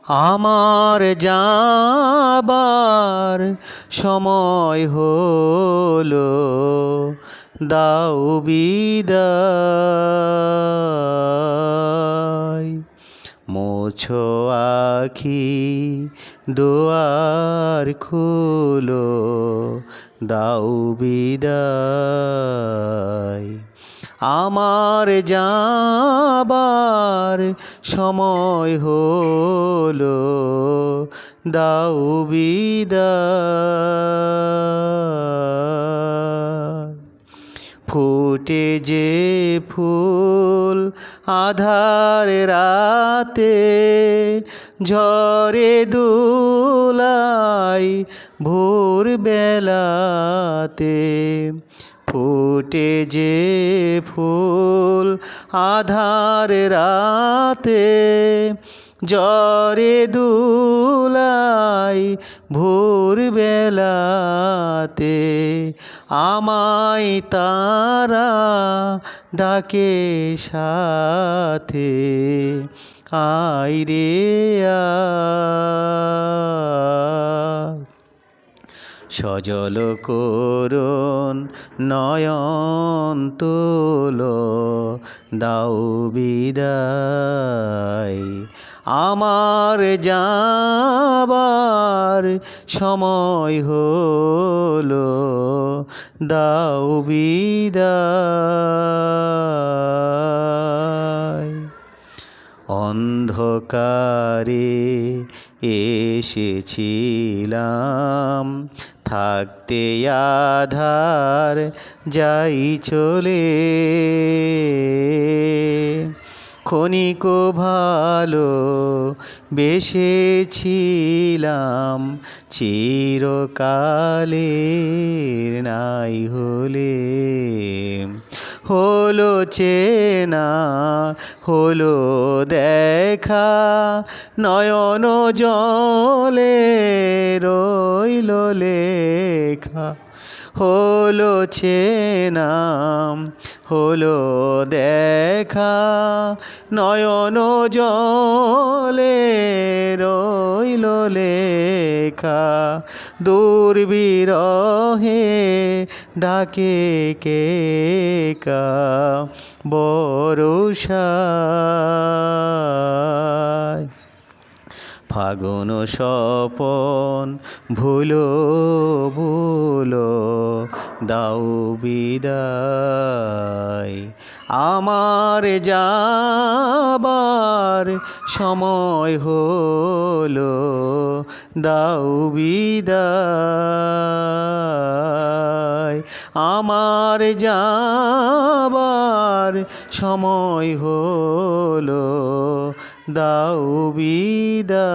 আমার যাবার সময় হলো, দাও বিদায়। মোছো আখি, দুয়ার খুলো, দাও বিদায়। আমার যাবার সময় হলো, দাও বিদায়। ফুটে যে ফুল আধার রাতে, ঝরে দোলায় ভোর বেলাতে। ফুটে যে ফুল আধার রাতে, ঝরে দোলায় ভোর বেলাতে। আমায় তারা ডাকে সাথে, আয় রে আয়। সজল করুণ নয়ন তোলো, দাও বিদায়। আমার যাবার সময় হলো, দাও বিদায়। অন্ধকারে এসেছিলাম, থাকতে আধার যাই চলে। ক্ষণিক ভালো বেসেছিলাম, চিরকালের নাই হলে। হলো চেনা, হলো দেখা, নয়ন জলে রইল লেখা। হলো চেনা, হলো দেখা, নয়ন জলে রইল লেখা। দূর বিরহে ডাকে কে কা বরষায়। ফাগুন স্বপন ভুলো ভুলো, দাও বিদায়। আমার যাবার সময় হলো, দাও বিদায়। আমার যাবার সময় হলো, দাও বিদায়।